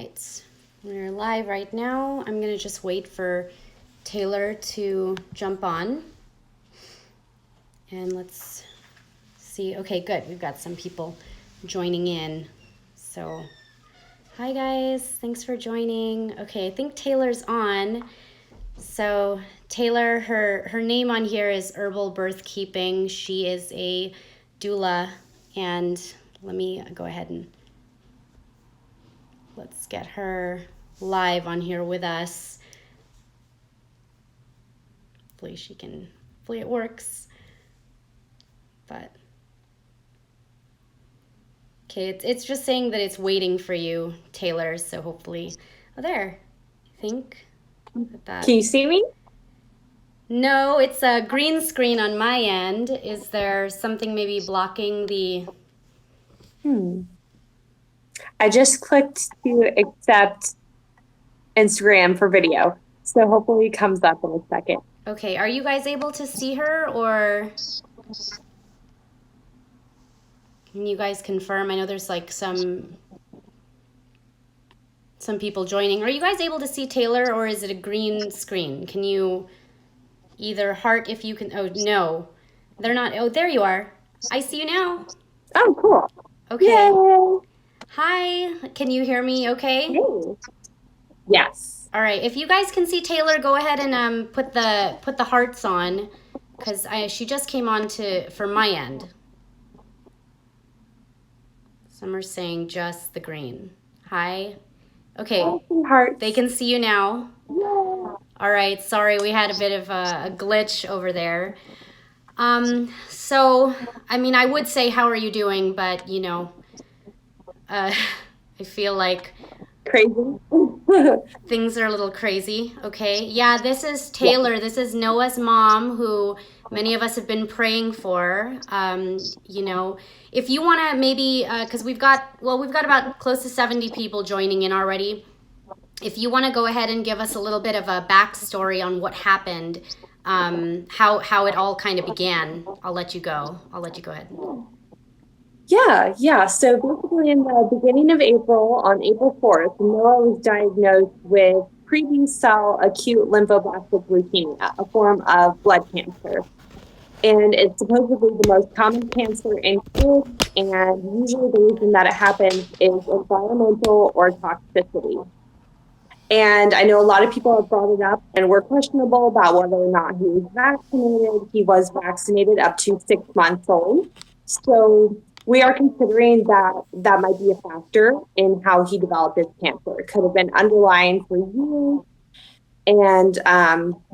right, we're live right now. I'm gonna just wait for Taylor to jump on. And let's see. Okay, good. We've got some people joining in. So, hi guys, thanks for joining. Okay, I think Taylor's on. So Taylor, her name on here is Herbal Birth Keeping. She is a doula, and let me go ahead and let's get her live on here with us. Hopefully it works. But okay, it's just saying that it's waiting for you, Taylor. So hopefully, oh there, I think. Can you see me? No, it's a green screen on my end. Is there something maybe blocking the? I just clicked to accept Instagram for video. So hopefully it comes up in a second. Okay, are you guys able to see her, or can you guys confirm? I know there's like some people joining. Are you guys able to see Taylor, or is it a green screen? Can you either heart if you can? Oh, no. They're not. Oh, there you are. I see you now. Oh, cool. Okay. Yay. Hi. Can you hear me okay? Hey. Yes. All right. If you guys can see Taylor, go ahead and put the hearts on, because she just came on for my end. Some are saying just the green. Hi. Okay. Hearts. They can see you now. Yeah. All right. Sorry, we had a bit of a glitch over there. So, I mean, I would say, how are you doing? But, you know, I feel like crazy. Things are a little crazy. Okay. Yeah, this is Taylor. This is Noah's mom, who many of us have been praying for. You know, if you want to maybe, because we've got about close to 70 people joining in already. If you want to go ahead and give us a little bit of a backstory on what happened, how it all kind of began, I'll let you go. I'll let you go ahead. Yeah. So basically in the beginning of April, on April 4th, Noah was diagnosed with pre-B-cell acute lymphoblastic leukemia, a form of blood cancer. And it's supposedly the most common cancer in kids, and usually the reason that it happens is environmental or toxicity. And I know a lot of people have brought it up and were questionable about whether or not he was vaccinated. He was vaccinated up to 6 months old. So we are considering that might be a factor in how he developed his cancer. It could have been underlying for years and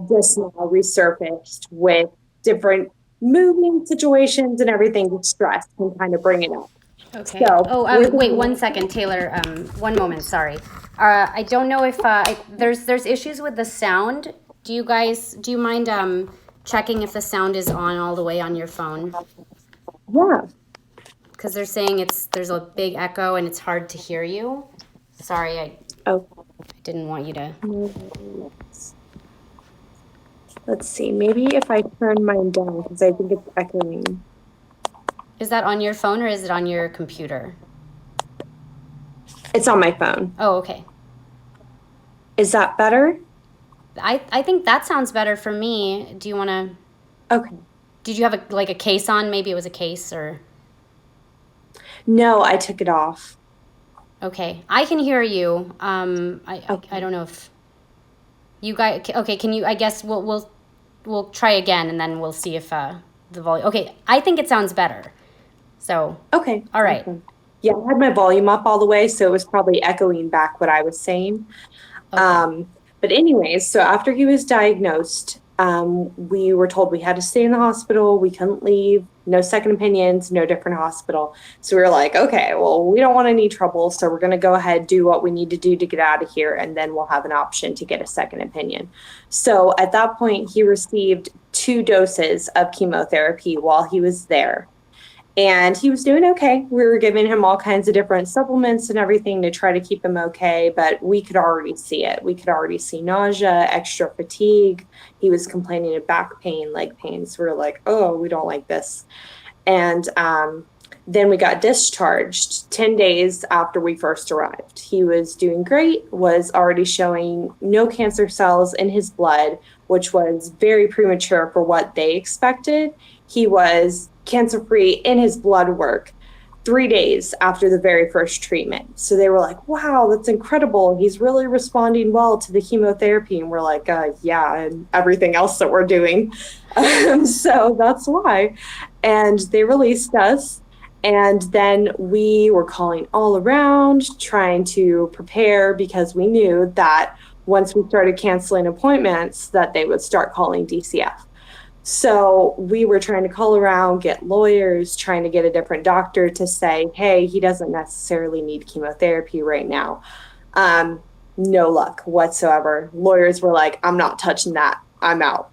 just now resurfaced with different moving situations and everything. The stress can kind of bring it up. Okay. So, wait 1 second, Taylor. 1 moment. Sorry. I don't know if there's issues with the sound. Do you mind checking if the sound is on all the way on your phone? Yeah. Because they're saying there's a big echo and it's hard to hear you. Sorry, I didn't want you to. Let's see. Maybe if I turn mine down, because I think it's echoing. Is that on your phone or is it on your computer? It's on my phone. Oh, okay. Is that better? I think that sounds better for me. Do you want to? Okay. Did you have a case on? Maybe it was a case or. No, I took it off. Okay, I can hear you. I don't know if you guys. Okay, can you? I guess we'll try again and then we'll see if the volume. Okay, I think it sounds better. So. Okay. All right. Okay. Yeah, I had my volume up all the way, so it was probably echoing back what I was saying. Okay. But anyways, so after he was diagnosed, we were told we had to stay in the hospital. We couldn't leave. No second opinions, no different hospital. So we were like, okay, well, we don't want any trouble. So we're going to go ahead, do what we need to do to get out of here. And then we'll have an option to get a second opinion. So at that point, he received 2 doses of chemotherapy while he was there. And he was doing okay. We were giving him all kinds of different supplements and everything to try to keep him okay, but we could already see it. We could already see nausea, extra fatigue. He was complaining of back pain, leg pain. So we were like, oh, we don't like this. And Then we got discharged 10 days after we first arrived. He was doing great, was already showing no cancer cells in his blood, which was very premature for what they expected. He was cancer free in his blood work 3 days after the very first treatment. So they were like, wow, that's incredible. He's really responding well to the chemotherapy. And we're like, yeah, and everything else that we're doing. So that's why. And they released us. And then we were calling all around, trying to prepare because we knew that once we started canceling appointments, that they would start calling DCF. So we were trying to call around, get lawyers, trying to get a different doctor to say, hey, he doesn't necessarily need chemotherapy right now. No luck whatsoever. Lawyers were like, I'm not touching that. I'm out.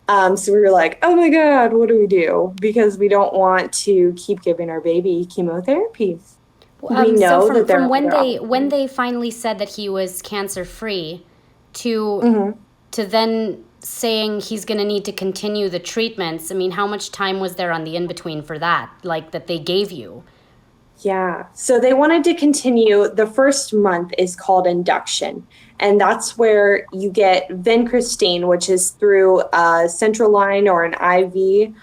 So we were like, oh my God, what do we do? Because we don't want to keep giving our baby chemotherapy. We So know that there from are other when options. they finally said that he was cancer free to Mhm. then saying he's going to need to continue the treatments, I mean, how much time was there on the in between for that, like that they gave you? Yeah. So they wanted to continue. The first month is called induction. And that's where you get vincristine, which is through a central line or an IV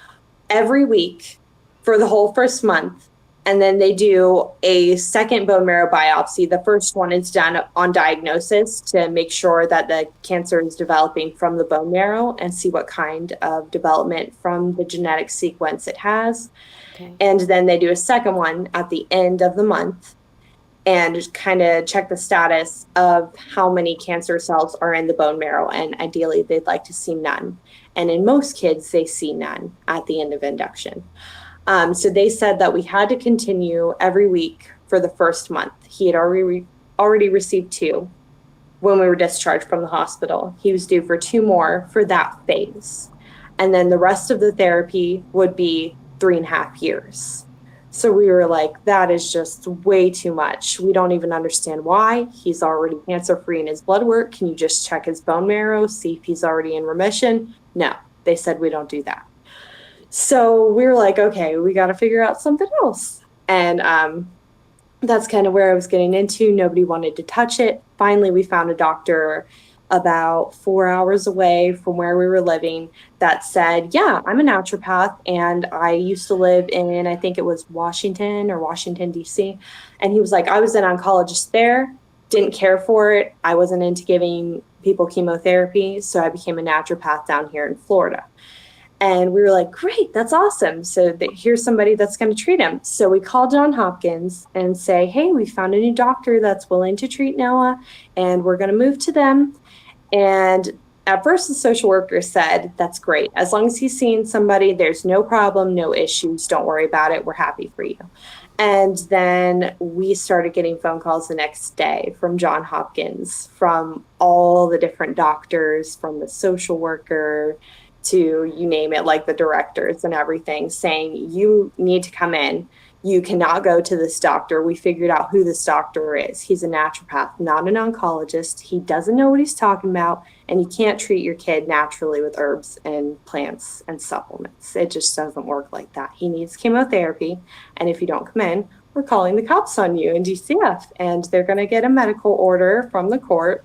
every week for the whole first month. And then they do a second bone marrow biopsy. The first one is done on diagnosis to make sure that the cancer is developing from the bone marrow and see what kind of development from the genetic sequence it has. Okay. And then they do a second one at the end of the month and kind of check the status of how many cancer cells are in the bone marrow. And ideally, they'd like to see none. And in most kids, they see none at the end of induction. So they said that we had to continue every week for the first month. He had already received two when we were discharged from the hospital. He was due for two more for that phase. And then the rest of the therapy would be 3.5 years. So we were like, that is just way too much. We don't even understand why. He's already cancer free in his blood work. Can you just check his bone marrow, see if he's already in remission? No, they said we don't do that. So we were like, okay, we got to figure out something else. And that's kind of where I was getting into. Nobody wanted to touch it. Finally, we found a doctor about 4 hours away from where we were living that said, yeah, I'm a naturopath and I used to live in, I think it was Washington or Washington, D.C. And he was like, I was an oncologist there, didn't care for it. I wasn't into giving people chemotherapy. So I became a naturopath down here in Florida. And we were like, great, that's awesome. So here's somebody that's going to treat him. So we called John Hopkins and say, hey, we found a new doctor that's willing to treat Noah and we're going to move to them. And at first, the social worker said, that's great. As long as he's seeing somebody, there's no problem, no issues. Don't worry about it. We're happy for you. And then we started getting phone calls the next day from John Hopkins, from all the different doctors, from the social worker to you name it, like the directors and everything, saying, you need to come in. You cannot go to this doctor. We figured out who this doctor is. He's a naturopath, not an oncologist. He doesn't know what he's talking about. And you can't treat your kid naturally with herbs and plants and supplements. It just doesn't work like that. He needs chemotherapy. And if you don't come in, we're calling the cops on you in DCF. And they're going to get a medical order from the court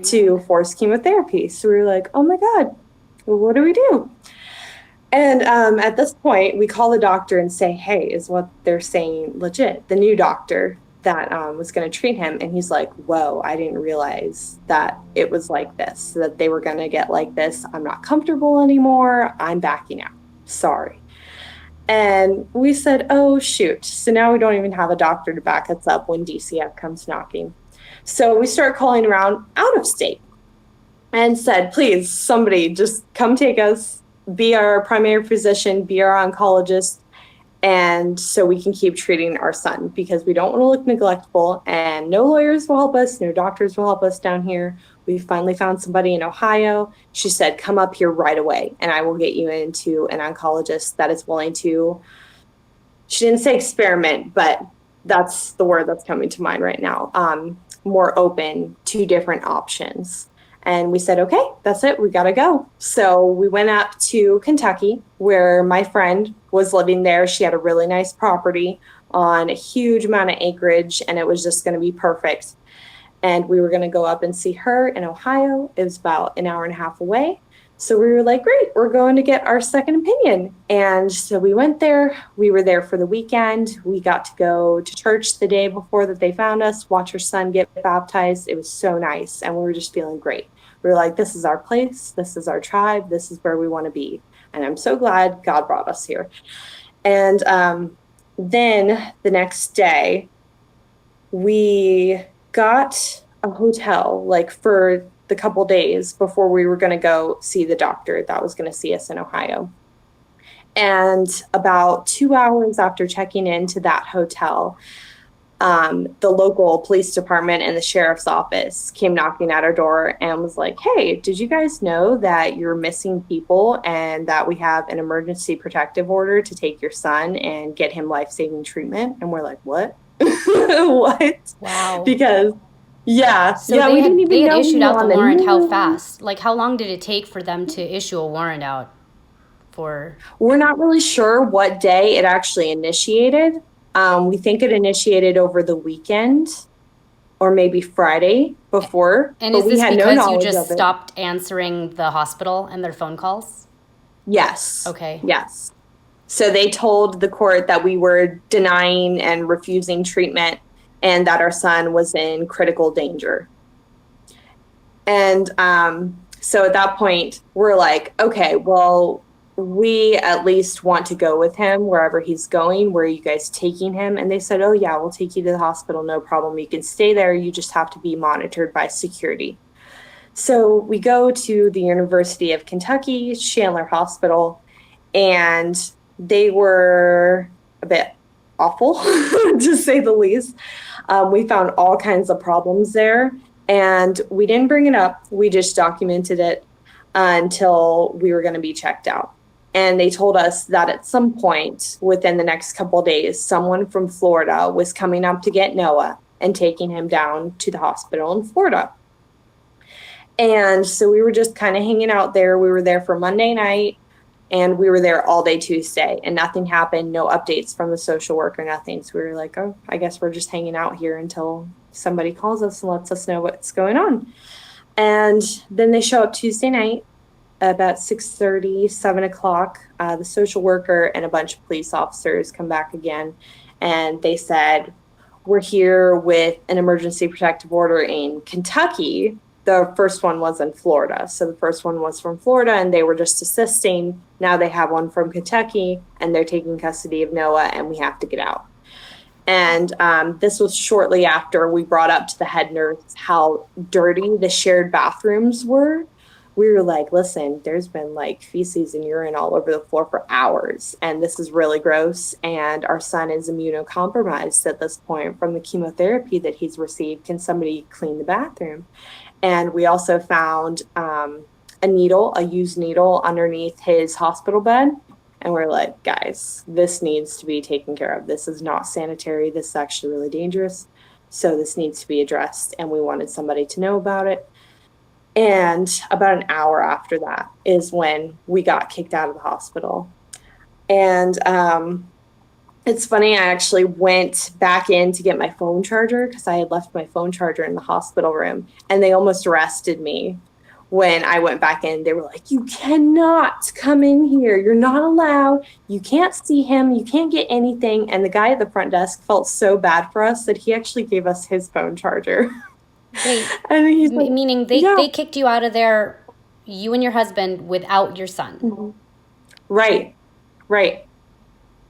to force chemotherapy. So we were like, oh my God, well, what do we do? And at this point, we call the doctor and say, hey, is what they're saying legit? The new doctor that was going to treat him. And he's like, whoa, I didn't realize that it was like this, that they were going to get like this. I'm not comfortable anymore. I'm backing out. Sorry. And we said, oh, shoot. So now we don't even have a doctor to back us up when DCF comes knocking. So we start calling around out of state and said, please, somebody just come take us, be our primary physician, be our oncologist, and so we can keep treating our son because we don't want to look neglectful and no lawyers will help us, no doctors will help us down here. We finally found somebody in Ohio. She said, come up here right away and I will get you into an oncologist that is willing to, she didn't say experiment, but that's the word that's coming to mind right now, more open to different options. And we said, okay, that's it. We got to go. So we went up to Kentucky, where my friend was living there. She had a really nice property on a huge amount of acreage, and it was just going to be perfect. And we were going to go up and see her in Ohio. It was about an hour and a half away. So we were like, great, we're going to get our second opinion. And so we went there. We were there for the weekend. We got to go to church the day before that they found us, watch her son get baptized. It was so nice. And we were just feeling great. We were like, this is our place. This is our tribe. This is where we want to be. And I'm so glad God brought us here. And then the next day, we got a hotel like for the couple days before we were going to go see the doctor that was going to see us in Ohio. And about 2 hours after checking into that hotel, the local police department and the sheriff's office came knocking at our door and was like, hey, did you guys know that you're missing people and that we have an emergency protective order to take your son and get him life-saving treatment? And we're like, what? What? Wow. Because So we didn't even they had know we issued were out the on the warrant. How news. fast? Like, how long did it take for them to issue a warrant out for? We're not really sure what day it actually initiated. We think it initiated over the weekend or maybe Friday before, And but is we this had no because you knowledge just of it. stopped answering the hospital and their phone calls? Yes. Okay. Yes. So they told the court that we were denying and refusing treatment and that our son was in critical danger. And so at that point, we're like, okay, well, we at least want to go with him wherever he's going. Where are you guys taking him? And they said, oh, yeah, we'll take you to the hospital. No problem. You can stay there. You just have to be monitored by security. So we go to the University of Kentucky, Chandler Hospital, and they were a bit awful, to say the least. We found all kinds of problems there, and we didn't bring it up. We just documented it until we were going to be checked out. And they told us that at some point within the next couple of days, someone from Florida was coming up to get Noah and taking him down to the hospital in Florida. And so we were just kind of hanging out there. We were there for Monday night and we were there all day Tuesday and nothing happened. No updates from the social worker, nothing. So we were like, oh, I guess we're just hanging out here until somebody calls us and lets us know what's going on. And then they show up Tuesday night about 6:30, 7 o'clock. The social worker and a bunch of police officers come back again. And they said, we're here with an emergency protective order in Kentucky. The first one was in Florida. So the first one was from Florida and they were just assisting. Now they have one from Kentucky and they're taking custody of Noah and we have to get out. And this was shortly after we brought up to the head nurse how dirty the shared bathrooms were. We were like, listen, there's been like feces and urine all over the floor for hours. And this is really gross. And our son is immunocompromised at this point from the chemotherapy that he's received. Can somebody clean the bathroom? And we also found a needle, a used needle underneath his hospital bed. And we're like, guys, this needs to be taken care of. This is not sanitary. This is actually really dangerous. So this needs to be addressed. And we wanted somebody to know about it. And about an hour after that is when we got kicked out of the hospital. And it's funny, I actually went back in to get my phone charger because I had left my phone charger in the hospital room. And they almost arrested me when I went back in. They were like, you cannot come in here. You're not allowed. You can't see him. You can't get anything. And the guy at the front desk felt so bad for us that he actually gave us his phone charger. Wait, And he's like, meaning they kicked you out of there, you and your husband, without your son. Mm-hmm. Right.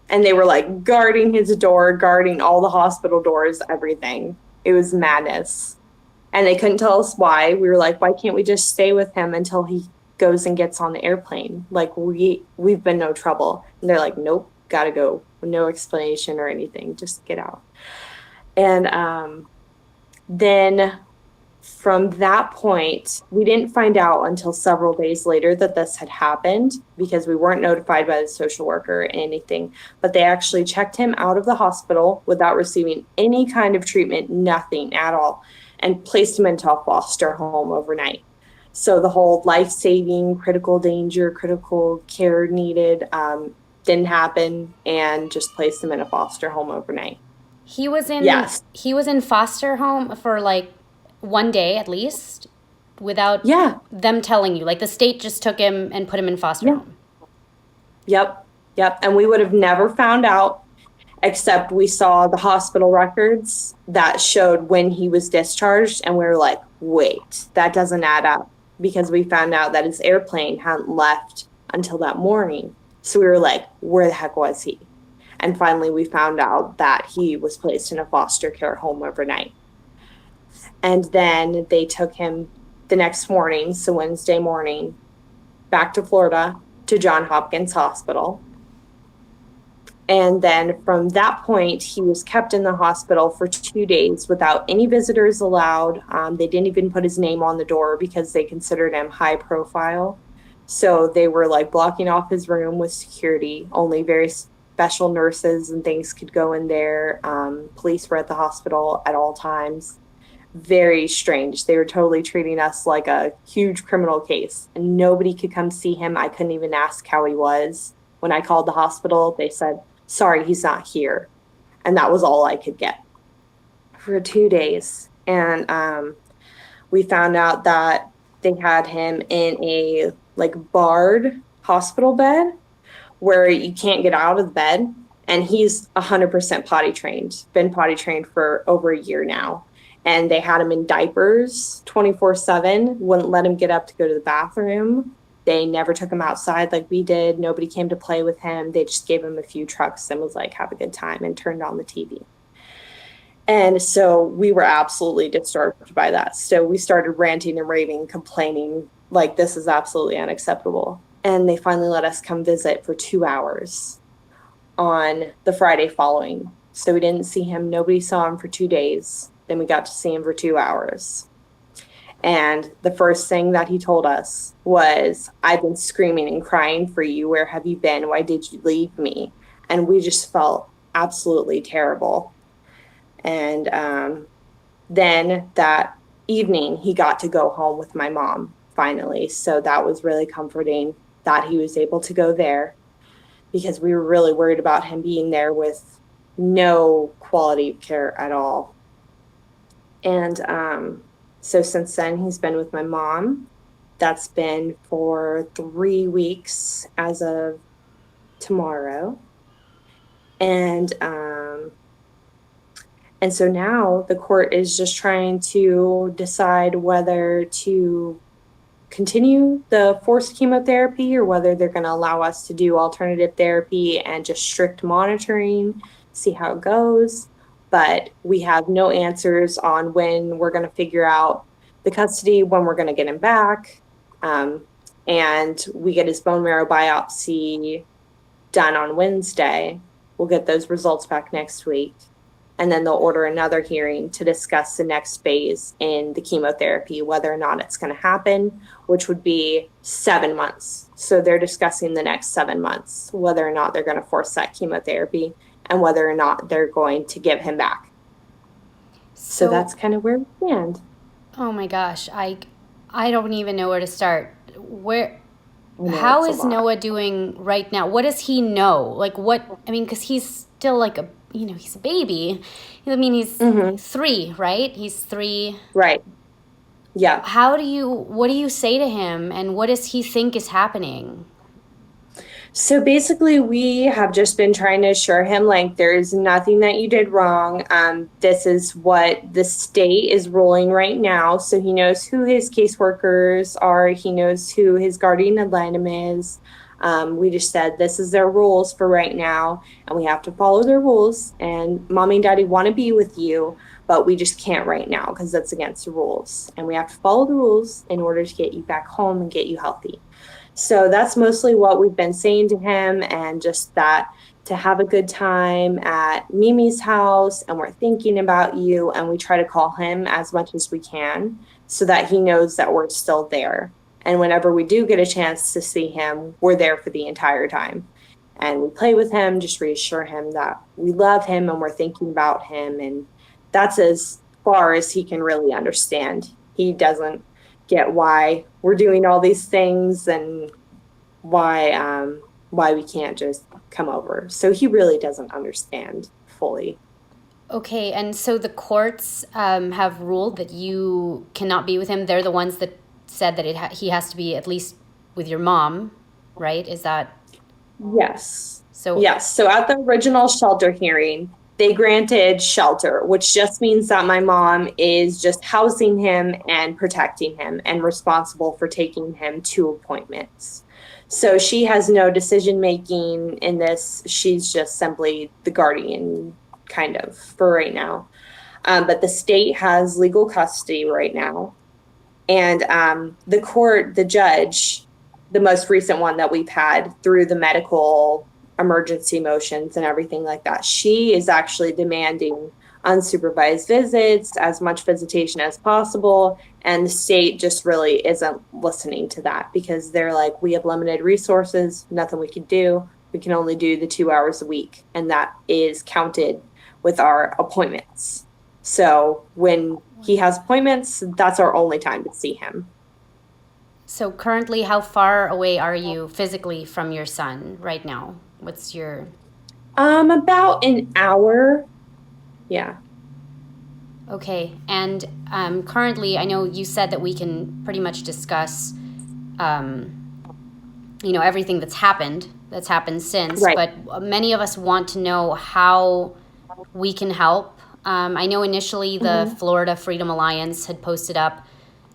And they were like guarding his door, guarding all the hospital doors, everything. It was madness. And they couldn't tell us why. We were like, why can't we just stay with him until he goes and gets on the airplane? Like we've been no trouble. And they're like, nope, gotta go. No explanation or anything. Just get out. And then from that point, we didn't find out until several days later that this had happened because we weren't notified by the social worker or anything. But they actually checked him out of the hospital without receiving any kind of treatment, nothing at all, and placed him into a foster home overnight. So the whole life-saving, critical danger, critical care needed didn't happen, and just placed him in a foster home overnight. He was in Yes. he was in foster home for like one day at least without Yeah. them telling you. Like the state just took him and put him in foster Yeah. home. Yep. Yep. And we would have never found out, except we saw the hospital records that showed when he was discharged. And we were like, wait, that doesn't add up, because we found out that his airplane hadn't left until that morning. So we were like, where the heck was he? And finally, we found out that he was placed in a foster care home overnight. And then they took him the next morning, so Wednesday morning, back to Florida to Johns Hopkins Hospital. And then from that point, he was kept in the hospital for 2 days without any visitors allowed. They didn't even put his name on the door because they considered him high profile. So they were like blocking off his room with security. Only very special nurses and things could go in there. Police were at the hospital at all times. Very strange. They were totally treating us like a huge criminal case, and nobody could come see him. I couldn't even ask how he was. When I called the hospital, they said, sorry, he's not here. And that was all I could get for 2 days. And we found out that they had him in a like barred hospital bed where you can't get out of the bed. And he's 100% potty trained, been potty trained for over a year now. And they had him in diapers 24/7, wouldn't let him get up to go to the bathroom. They never took him outside like we did. Nobody came to play with him. They just gave him a few trucks and was like, have a good time, and turned on the TV. And so we were absolutely disturbed by that. So we started ranting and raving, complaining, like, this is absolutely unacceptable. And they finally let us come visit for 2 hours on the Friday following. So we didn't see him. Nobody saw him for 2 days. Then we got to see him for 2 hours. And the first thing that he told us was, I've been screaming and crying for you. Where have you been? Why did you leave me? And we just felt absolutely terrible. And then that evening, he got to go home with my mom finally. So that was really comforting that he was able to go there, because we were really worried about him being there with no quality of care at all. And so since then, he's been with my mom. That's been for 3 weeks as of tomorrow. And so now the court is just trying to decide whether to continue the forced chemotherapy or whether they're going to allow us to do alternative therapy and just strict monitoring, see how it goes. But we have no answers on when we're going to figure out the custody, when we're going to get him back. And we get his bone marrow biopsy done on Wednesday. We'll get those results back next week. And then they'll order another hearing to discuss the next phase in the chemotherapy, whether or not it's going to happen, which would be 7 months. So they're discussing the next 7 months, whether or not they're going to force that chemotherapy and whether or not they're going to give him back. So that's kind of where we stand. Oh my gosh, I don't even know where to start. How is Noah doing right now? What does he know? Like because he's still like he's a baby. I mean, he's 3, right? He's 3. Right. Yeah. What do you say to him, and what does he think is happening? So basically, we have just been trying to assure him, like, there's nothing that you did wrong. This is what the state is ruling right now. So he knows who his caseworkers are. He knows who his guardian ad litem is. We just said, this is their rules for right now, and we have to follow their rules. And mommy and daddy want to be with you, but we just can't right now because that's against the rules. And we have to follow the rules in order to get you back home and get you healthy. So that's mostly what we've been saying to him, and just that to have a good time at Mimi's house, and we're thinking about you, and we try to call him as much as we can so that he knows that we're still there. And whenever we do get a chance to see him, we're there for the entire time. And we play with him, just reassure him that we love him and we're thinking about him. And that's as far as he can really understand. He doesn't get why we're doing all these things and why we can't just come over. So he really doesn't understand fully. Okay, and so the courts have ruled that you cannot be with him. They're the ones that said that he has to be at least with your mom, right? Is that Yes. so? Yes. So at the original shelter hearing, they granted shelter, which just means that my mom is just housing him and protecting him and responsible for taking him to appointments. So she has no decision making in this. She's just simply the guardian, kind of, for right now. But the state has legal custody right now. And the court, the judge, the most recent one that we've had through the medical emergency motions and everything like that, she is actually demanding unsupervised visits, as much visitation as possible. And the state just really isn't listening to that because they're like, we have limited resources, nothing we can do. We can only do the 2 hours a week. And that is counted with our appointments. So when he has appointments, that's our only time to see him. So currently, how far away are you physically from your son right now? What's your About an hour. Yeah. Okay, and currently, I know you said that we can pretty much discuss, everything that's happened since, Right. but many of us want to know how we can help. I know initially the Mm-hmm. Florida Freedom Alliance had posted up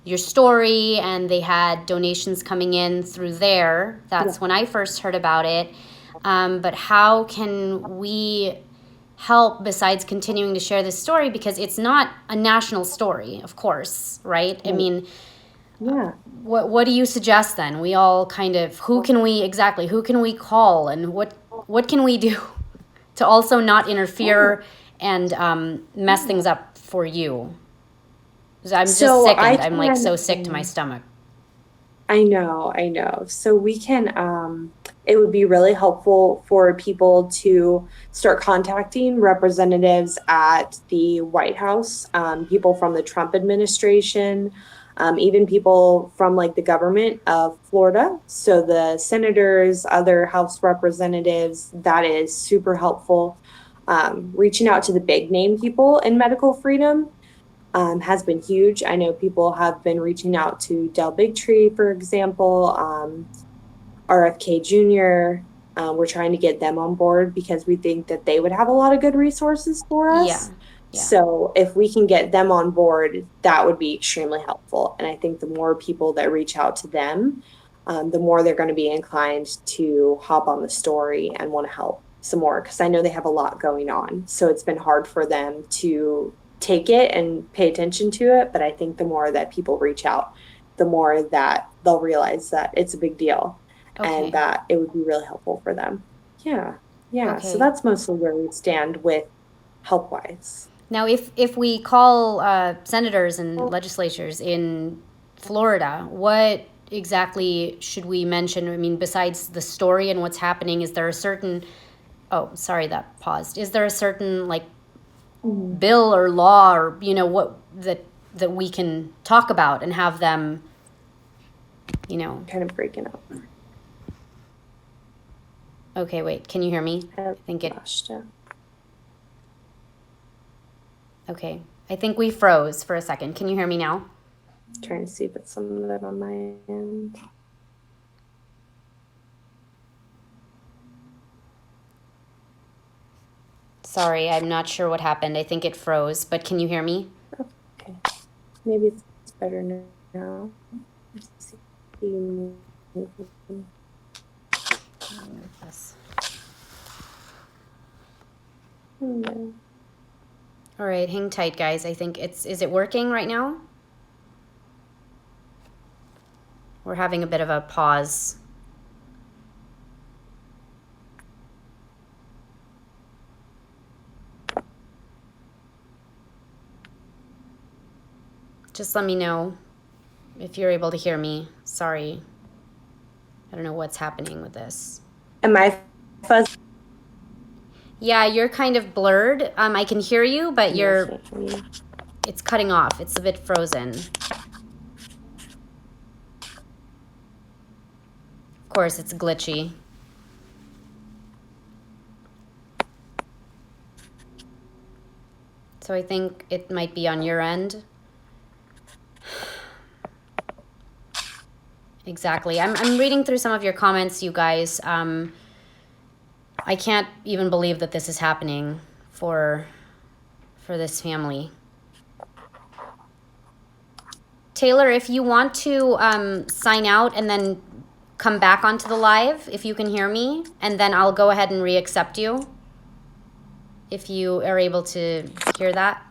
your story and they had donations coming in through there. Yeah. That's when I first heard about it. But how can we help besides continuing to share this story? Because it's not a national story, of course, right? I Right. mean, Yeah. what do you suggest then? We all kind of who can we call and what can we do to also not interfere and mess things up for you? 'Cause I'm just So I sickened. I'm like can, so sick to my stomach. I know. So we can, it would be really helpful for people to start contacting representatives at the White House, people from the Trump administration, even people from like the government of Florida. So the senators, other House representatives, that is super helpful. Reaching out to the big name people in medical freedom has been huge. I know people have been reaching out to Del Bigtree, for example, RFK Jr. We're trying to get them on board because we think that they would have a lot of good resources for Yeah. us. Yeah. So if we can get them on board, that would be extremely helpful. And I think the more people that reach out to them, the more they're going to be inclined to hop on the story and want to help some more because I know they have a lot going on. So it's been hard for them to take it and pay attention to it. But I think the more that people reach out, the more that they'll realize that it's a big deal and Okay. that it would be really helpful for them. Yeah. Yeah. So Okay. that's mostly where we stand with help wise. Now, if we call senators and legislatures in Florida, what exactly should we mention? I mean, besides the story and what's happening, is there a certain? Oh, sorry, that paused. Is there a certain like Mm-hmm. bill or law or what that we can talk about and have them, you know? Kind of breaking up. Okay, wait. Can you hear me? I think it. Lost you. Okay. I think we froze for a second. Can you hear me now? Trying to see if it's some of that on my end. Sorry, I'm not sure what happened. I think it froze, but can you hear me? Okay. Maybe it's better now. Let's see. Yes. No. All right, hang tight, guys. I think is it working right now? We're having a bit of a pause. Just let me know if you're able to hear me. Sorry. I don't know what's happening with this. Am I fuzzy? Yeah, you're kind of blurred. I can hear you, but it's cutting off. It's a bit frozen. Of course, it's glitchy. So I think it might be on your end. Exactly. I'm reading through some of your comments, you guys. I can't even believe that this is happening for this family. Taylor, if you want to sign out and then come back onto the live, if you can hear me, and then I'll go ahead and re-accept you. If you are able to hear that.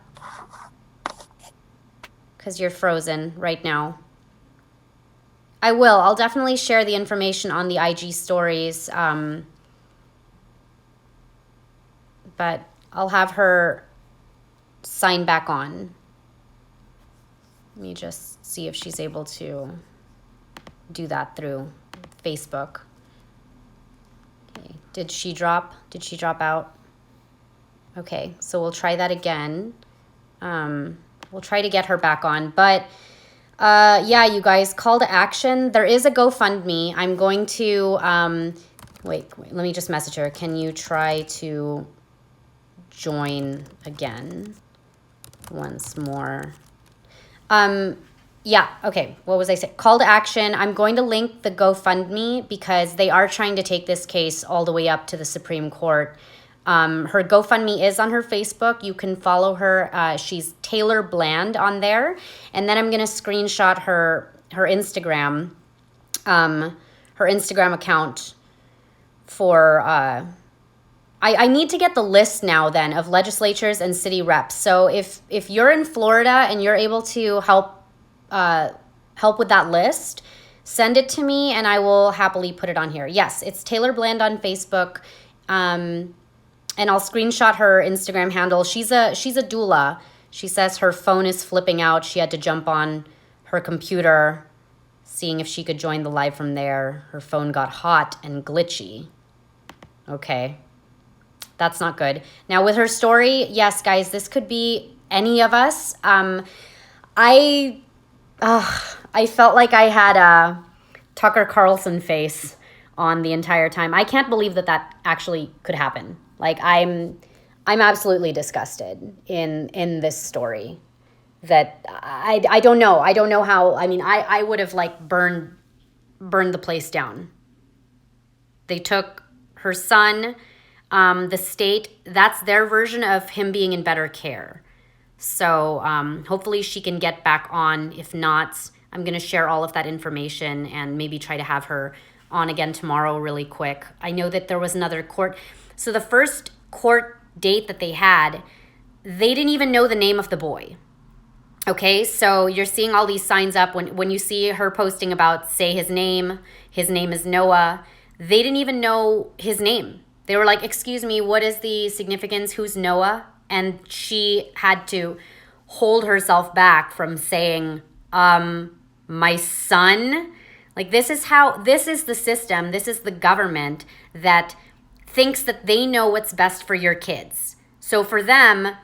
Because you're frozen right now. I will. I'll definitely share the information on the IG stories. But I'll have her sign back on. Let me just see if she's able to do that through Facebook. Okay. Did she drop out? Okay, so we'll try that again. We'll try to get her back on. But yeah, you guys, call to action. There is a GoFundMe. I'm going to, wait, let me just message her. Can you try to join again once more? Yeah, okay, what was I saying? Call to action. I'm going to link the GoFundMe because they are trying to take this case all the way up to the Supreme Court. Her GoFundMe is on her Facebook. You can follow her. She's Taylor Bland on there. And then I'm going to screenshot her Instagram, her Instagram account for, I need to get the list now then of legislatures and city reps. So if you're in Florida and you're able to help with that list, send it to me and I will happily put it on here. Yes, it's Taylor Bland on Facebook. And I'll screenshot her Instagram handle. She's a doula. She says her phone is flipping out. She had to jump on her computer, seeing if she could join the live from there. Her phone got hot and glitchy. Okay. That's not good. Now with her story, yes, guys, this could be any of us. I felt like I had a Tucker Carlson face on the entire time. I can't believe that actually could happen. Like I'm absolutely disgusted in this story. That I don't know. I don't know how. I mean, I would have like burned the place down. They took her son, the state. That's their version of him being in better care. So hopefully she can get back on. If not, I'm going to share all of that information and maybe try to have her on again tomorrow really quick. I know that there was another court. So the first court date that they had, they didn't even know the name of the boy. Okay, so you're seeing all these signs up. When you see her posting about, say, his name is Noah, they didn't even know his name. They were like, excuse me, what is the significance? Who's Noah? And she had to hold herself back from saying, my son. Like this is the system, this is the government that thinks that they know what's best for your kids. So for them,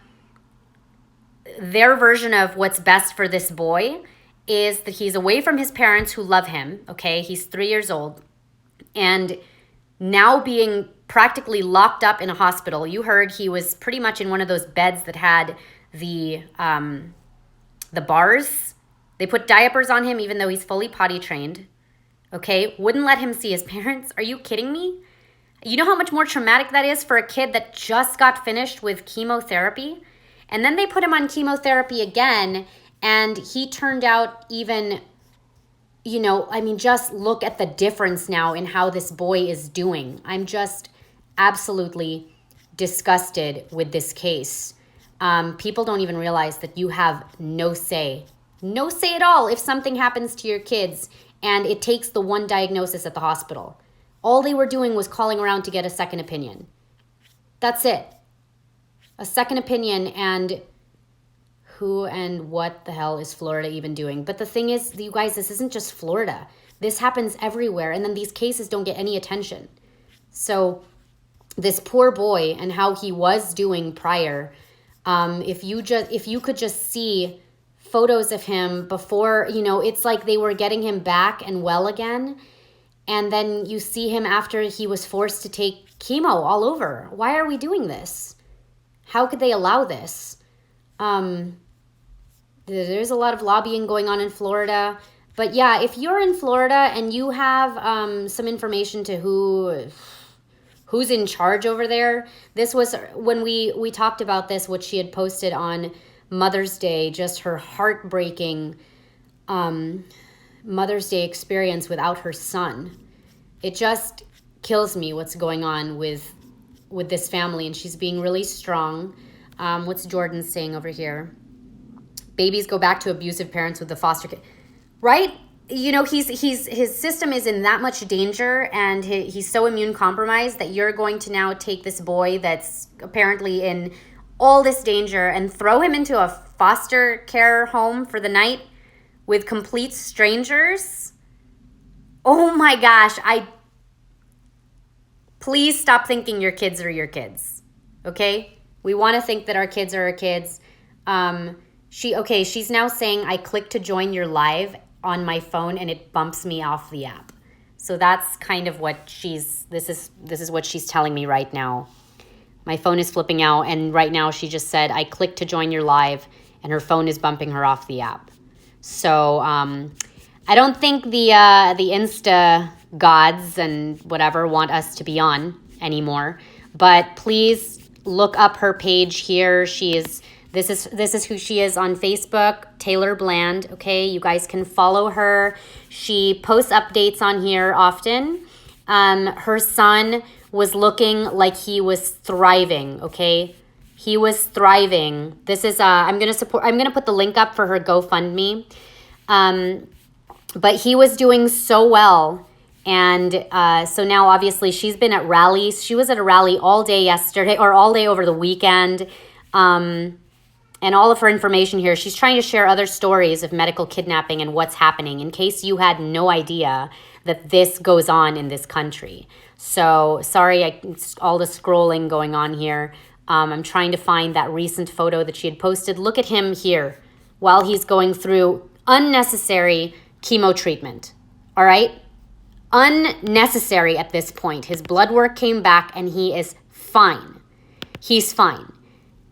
their version of what's best for this boy is that he's away from his parents who love him, okay? He's 3 years old. And now being practically locked up in a hospital. You heard he was pretty much in one of those beds that had the bars. They put diapers on him even though he's fully potty trained. Okay? Wouldn't let him see his parents. Are you kidding me? You know how much more traumatic that is for a kid that just got finished with chemotherapy? And then they put him on chemotherapy again, and he turned out even, just look at the difference now in how this boy is doing. I'm just absolutely disgusted with this case. People don't even realize that you have no say at all if something happens to your kids and it takes the one diagnosis at the hospital. All they were doing was calling around to get a second opinion. That's it. A second opinion, and who and what the hell is Florida even doing? But the thing is, you guys, this isn't just Florida. This happens everywhere, and then these cases don't get any attention. So this poor boy and how he was doing prior, if you could just see photos of him before, it's like they were getting him back and well again. And then you see him after he was forced to take chemo all over. Why are we doing this? How could they allow this? There's a lot of lobbying going on in Florida. But yeah, if you're in Florida and you have some information to who's in charge over there, this was when we talked about this, what she had posted on Mother's Day, just her heartbreaking Mother's Day experience without her son. It just kills me what's going on with this family, and she's being really strong. What's Jordan saying over here? Babies go back to abusive parents with the foster kid, right? You know, his system is in that much danger, and he's so immune compromised that you're going to now take this boy that's apparently in all this danger and throw him into a foster care home for the night with complete strangers. Oh my gosh, please stop thinking your kids are your kids. Okay? We want to think that our kids are our kids. She's now saying I click to join your live on my phone and it bumps me off the app. So that's kind of what this is what she's telling me right now. My phone is flipping out, and right now she just said I click to join your live and her phone is bumping her off the app. So I don't think the Insta gods and whatever want us to be on anymore. But please look up her page here. This is who she is on Facebook, Taylor Bland. Okay, you guys can follow her. She posts updates on here often. Her son was looking like he was thriving. Okay, he was thriving. This is I'm gonna put the link up for her GoFundMe. But he was doing so well. And so now obviously she's been at rallies. She was at a rally all day yesterday, or all day over the weekend. And all of her information here, she's trying to share other stories of medical kidnapping and what's happening in case you had no idea that this goes on in this country. So sorry, all the scrolling going on here. I'm trying to find that recent photo that she had posted. Look at him here while he's going through unnecessary chemo treatment. All right? Unnecessary at this point. His blood work came back and he is fine. He's fine.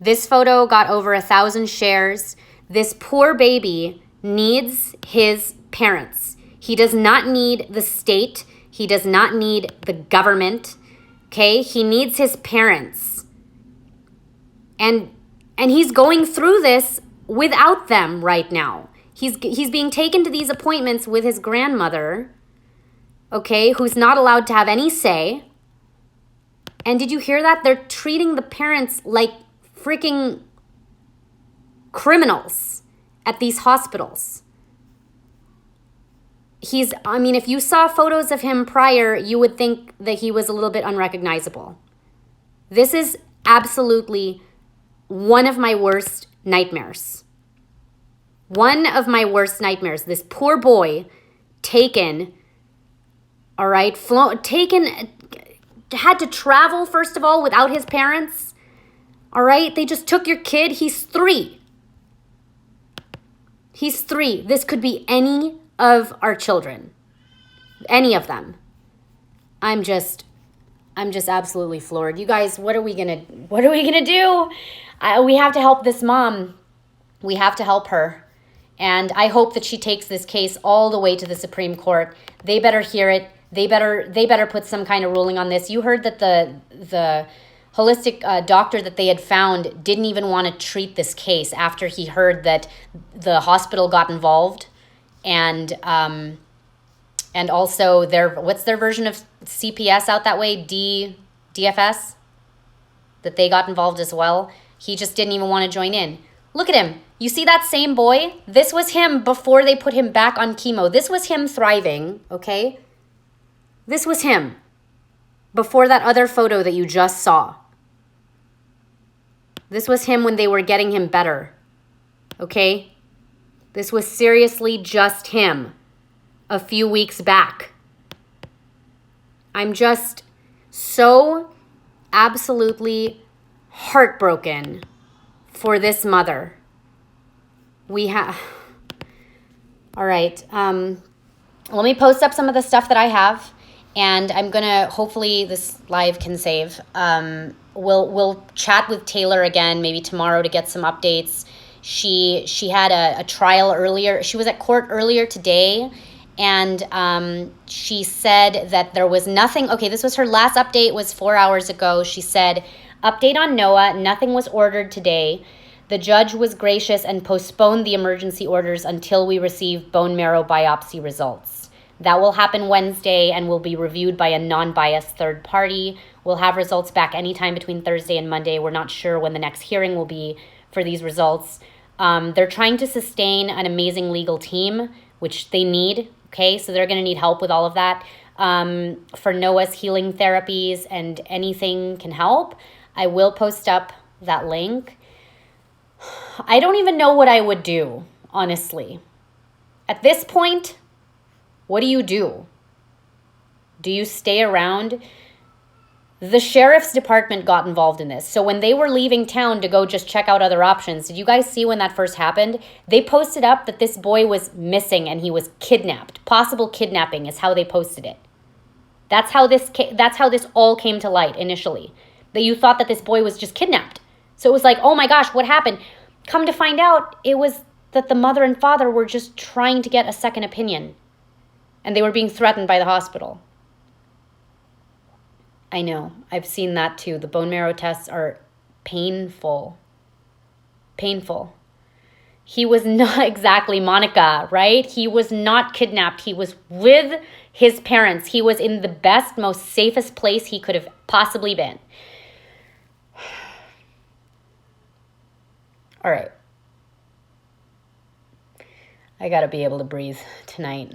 This photo got over 1,000 shares. This poor baby needs his parents. He does not need the state. He does not need the government. Okay? He needs his parents. And he's going through this without them right now. He's being taken to these appointments with his grandmother, okay, who's not allowed to have any say. And did you hear that? They're treating the parents like freaking criminals at these hospitals. If you saw photos of him prior, you would think that he was a little bit unrecognizable. This is absolutely one of my worst nightmares. One of my worst nightmares. This poor boy taken, all right, had to travel, first of all, without his parents. All right, they just took your kid. He's 3. He's 3. This could be any of our children. Any of them. I'm just absolutely floored. You guys, what are we gonna do? We have to help this mom. We have to help her. And I hope that she takes this case all the way to the Supreme Court. They better hear it. They better put some kind of ruling on this. You heard that the holistic doctor that they had found didn't even want to treat this case after he heard that the hospital got involved, and also what's their version of CPS out that way, DFS, that they got involved as well. He just didn't even want to join in. Look at him. You see that same boy? This was him before they put him back on chemo. This was him thriving, okay? This was him before that other photo that you just saw. This was him when they were getting him better, okay? This was seriously just him a few weeks back. I'm just so absolutely heartbroken for this mother. All right. Let me post up some of the stuff that I have. And I'm gonna, hopefully this live can save. We'll chat with Taylor again maybe tomorrow to get some updates. She had a trial earlier. She was at court earlier today, and she said that there was nothing. Okay, this was her last update, was 4 hours ago. She said, update on Noah, nothing was ordered today. The judge was gracious and postponed the emergency orders until we receive bone marrow biopsy results. That will happen Wednesday and will be reviewed by a non-biased third party. We'll have results back anytime between Thursday and Monday. We're not sure when the next hearing will be for these results. They're trying to sustain an amazing legal team, which they need, okay? So they're going to need help with all of that. For Noah's healing therapies, and anything can help. I will post up that link. I don't even know what I would do, honestly. At this point, what do you do? Do you stay around? The sheriff's department got involved in this. So when they were leaving town to go just check out other options, did you guys see when that first happened? They posted up that this boy was missing and he was kidnapped. Possible kidnapping is how they posted it. That's how this all came to light initially. That you thought that this boy was just kidnapped. So it was like, oh my gosh, what happened? Come to find out, it was that the mother and father were just trying to get a second opinion. And they were being threatened by the hospital. I know. I've seen that too. The bone marrow tests are painful. Painful. He was not exactly Monica, right? He was not kidnapped. He was with his parents. He was in the best, most safest place he could have possibly been. All right. I gotta be able to breathe tonight.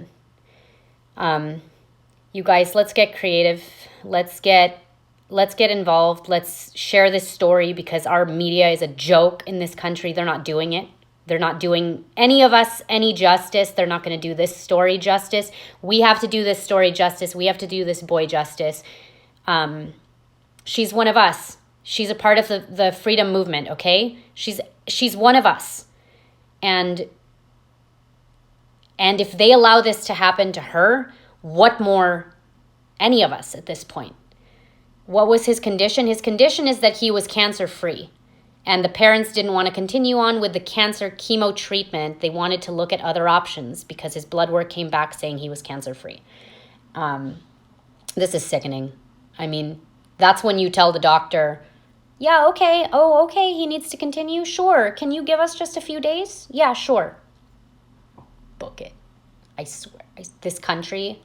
You guys, let's get creative. Let's get involved. Let's share this story, because our media is a joke in this country. They're not doing it. They're not doing any of us any justice. They're not going to do this story justice. We have to do this story justice. We have to do this boy justice. She's one of us. She's a part of the freedom movement, okay? She's one of us. And if they allow this to happen to her, what more any of us at this point? What was his condition? His condition is that he was cancer-free. And the parents didn't want to continue on with the cancer chemo treatment. They wanted to look at other options because his blood work came back saying he was cancer-free. This is sickening. I mean, that's when you tell the doctor, yeah, okay, oh, okay, he needs to continue? Sure. Can you give us just a few days? Yeah, sure. Book it. I swear. This country.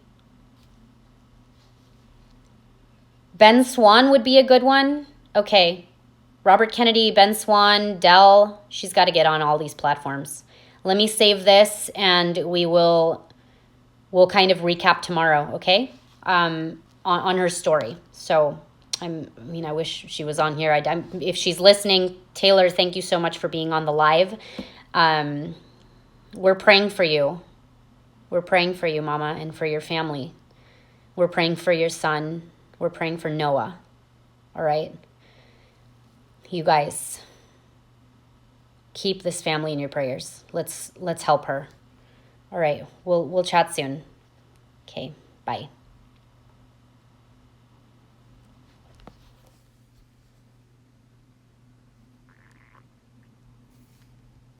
Ben Swan would be a good one. Okay. Robert Kennedy, Ben Swan, Dell. She's got to get on all these platforms. Let me save this, and we'll kind of recap tomorrow, okay? On her story. So, I wish she was on here. If she's listening, Taylor, thank you so much for being on the live. We're praying for you. We're praying for you, Mama, and for your family. We're praying for your son. We're praying for Noah. All right? You guys, keep this family in your prayers. Let's help her. All right. We'll chat soon. Okay. Bye.